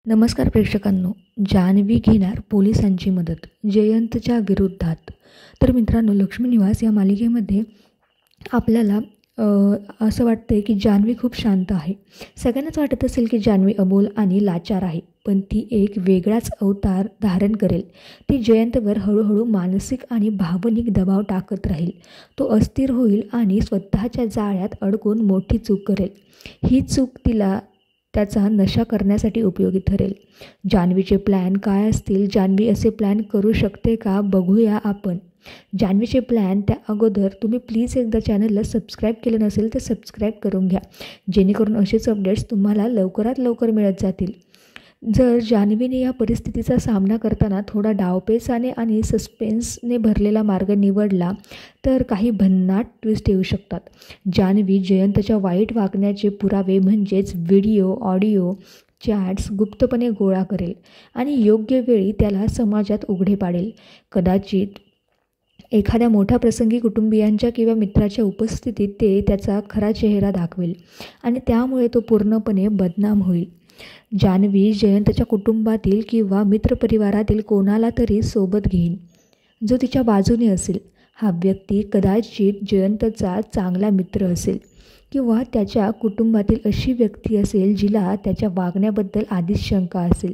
नमस्कार प्रेक्षकांनो, जान्हवी घेणार पोलिसांची मदत जयंतच्या विरोधात। तर मित्रांनो, लक्ष्मी निवास या मालिकेमध्ये आपल्याला असं वाटते की जान्हवी खूप शांत आहे। सगळ्यांनाच वाटत असेल की जान्हवी अबोल आणि लाचार आहे, पण ती एक वेगळाच अवतार धारण करेल। ती जयंतवर हळूहळू मानसिक आणि भावनिक दबाव टाकत राहील। तो अस्थिर होईल आणि स्वतःच्या जाळ्यात अडकून मोठी चूक करेल। ही चूक तिला त्याचा नशा करण्यासाठी उपयोगी ठरेल। जान्हवीचे प्लॅन काय असतील? जान्हवी असे प्लॅन करू शकते का? बघूया आपण जान्हवीचे प्लॅन। त्या अगोदर तुम्ही प्लीज एकदा चॅनलला सबस्क्राईब केलं नसेल तर सबस्क्राईब करून घ्या, जेणेकरून असेच अपडेट्स तुम्हाला लवकरात लवकर मिळत जातील। जर जान्हवीने या परिस्थितीचा सामना करताना थोडा डावपेचाने आणि सस्पेन्सने भरलेला मार्ग निवडला तर काही भन्नाट ट्विस्ट येऊ शकतात। जान्हवी जयंतच्या वाईट वागण्याचे पुरावे म्हणजेच व्हिडिओ, ऑडिओ, चॅट्स गुप्तपणे गोळा करेल आणि योग्य वेळी त्याला समाजात उघडे पाडेल। कदाचित एखाद्या मोठ्या प्रसंगी कुटुंबियांच्या किंवा मित्राच्या उपस्थितीत ते त्याचा खरा चेहरा दाखवेल आणि त्यामुळे तो पूर्णपणे बदनाम होईल। जान्हवी जयंतच्या कुटुंबातील किंवा मित्रपरिवारातील कोणाला तरी सोबत घेईन, जो तिच्या बाजूने असेल। हा व्यक्ती कदाचित जयंतचा चांगला मित्र असेल किंवा त्याच्या कुटुंबातील अशी व्यक्ती असेल जिला त्याच्या वागण्याबद्दल आधीच शंका असेल।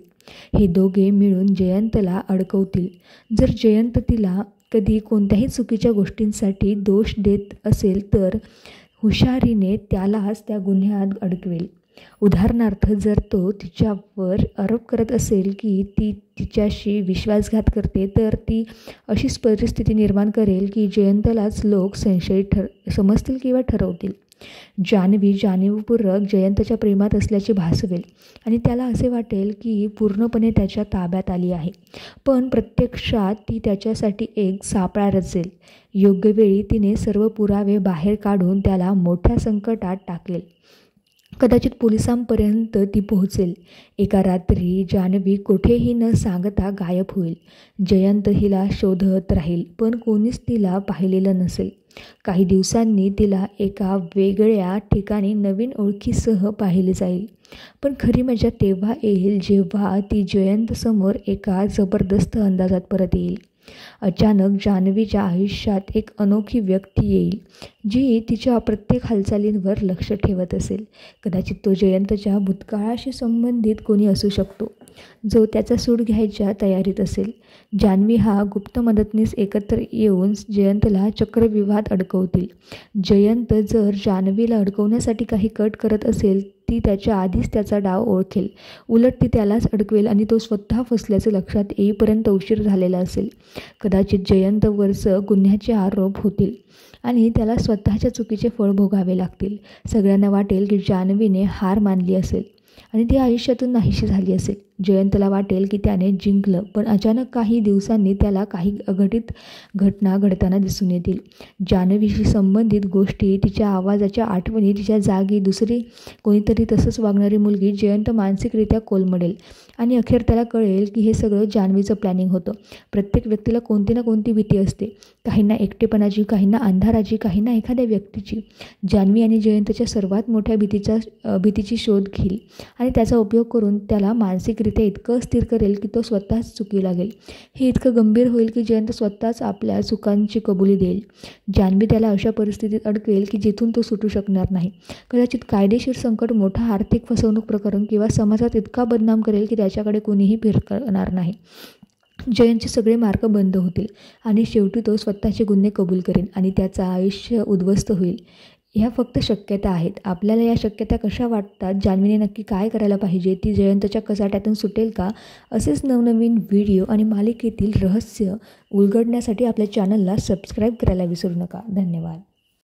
हे दोघे मिळून जयंतला अडकवतील। जर जयंत तिला कधी कोणत्याही चुकीच्या गोष्टींसाठी दोष देत असेल तर हुशारीने त्यालाच त्या गुन्ह्यात अडकवेल। उदाहरणार्थ, जर तो तिच्यावर आरोप करत असेल की ती तिच्याशी विश्वासघात करते, तर ती अशी परिस्थिती निर्माण करेल की जयंतलाच लोक संशयित समजतील किंवा ठरवतील। जान्हवी जाणीवपूर्वक जयंतच्या प्रेमात असल्याचे भासवेल आणि त्याला असे वाटेल की पूर्णपणे त्याच्या ताब्यात आली आहे, पण प्रत्यक्षात ती त्याच्यासाठी एक सापळा रचेल। योग्य वेळी तिने सर्व पुरावे बाहेर काढून त्याला मोठ्या संकटात टाकेल। कदाचित पोलिसांपर्यंत ती पोहोचेल। एका रात्री जान्हवी कुठेही न सांगता गायब होईल। जयंत हिला शोधत राहील, पण कोणीच तिला पाहिलेलं नसेल। काही दिवसांनी तिला एका वेगळ्या ठिकाणी नवीन ओळखीसह पाहिले जाईल, पण खरी मजा तेव्हा येईल जेव्हा ती जयंतसमोर एका जबरदस्त अंदाजात परत येईल। अचानक जान्हवीच्या आयुष्यात एक अनोखी व्यक्ती येईल, जी तिच्या प्रत्येक हालचालींवर लक्ष ठेवत असेल। कदाचित तो जयंतच्या भूतकाळाशी संबंधित कोणी असू शकतो, जो त्याचा सूड घ्यायच्या तयारीत असेल। जान्हवी हा गुप्त मदतनीस एकत्र येऊन जयंतला चक्रव्यूहात अडकवतील। जयंत जर जान्हवीला अडकवण्यासाठी काही कट करत असेल, ती त्याच्या आधीच त्याचा डाव ओळखेल। उलट ती त्यालाच अडकवेल आणि तो स्वतः फसल्याचे लक्षात येईपर्यंत उशीर झालेला असेल। कदाचित जयंतवरच गुन्ह्याचे आरोप होतील आणि त्याला स्वतःच्या चुकीचे फळ भोगावे लागतील। सगळ्यांना वाटेल की जान्हवीने हार मानली असेल आणि ती आयुष्यातून नाहीशी झाली असेल। जयंतला वाटेल की त्याने जिंकलं, पण अचानक काही दिवसांनी त्याला काही अघटित घटना घडताना दिसून येतील। जान्हवीशी संबंधित गोष्टी, तिच्या आवाजाच्या आठवणी, तिच्या जागी दुसरी कोणीतरी तसंच वागणारी मुलगी। जयंत मानसिकरित्या कोलमडेल आणि अखेर त्याला कळेल की हे सगळं जान्हवीचं प्लॅनिंग होतं। प्रत्येक व्यक्तीला कोणती ना कोणती भीती असते, काहींना एकटेपणाची, काहींना अंधाराची, काहींना एखाद्या व्यक्तीची। जान्हवी आणि जयंतच्या सर्वात मोठ्या भीतीची शोध घेईल आणि त्याचा उपयोग करून त्याला मानसिकरित्या इतकं स्थिर करेल की तो स्वतःच चुकी लागेल। हे इतकं गंभीर होईल की जयंत स्वतःच आपल्या चुकांची कबुली देईल। जान्हवी त्याला अशा परिस्थितीत अडकवेल की जिथून तो सुटू शकणार नाही। कदाचित कायदेशीर संकट, मोठा आर्थिक फसवणूक प्रकरण किंवा समाजात इतका बदनाम करेल की त्याच्याकडे कोणीही फिरकणार नाही। जयंतचे सगळे मार्ग बंद होतील आणि शेवटी तो स्वतःचे गुन्हे कबूल करेल आणि त्याचं आयुष्य उद्ध्वस्त होईल। ह्या फक्त शक्यता आहेत। आपल्याला या शक्यता कशा वाटतात? जान्हवीने नक्की काय करायला पाहिजे? ती जयंतच्या कचाट्यातून सुटेल का? असेच नवनवीन व्हिडिओ आणि मालिकेतील रहस्य उलगडण्यासाठी आपल्या चॅनलला सबस्क्राईब करायला विसरू नका। धन्यवाद।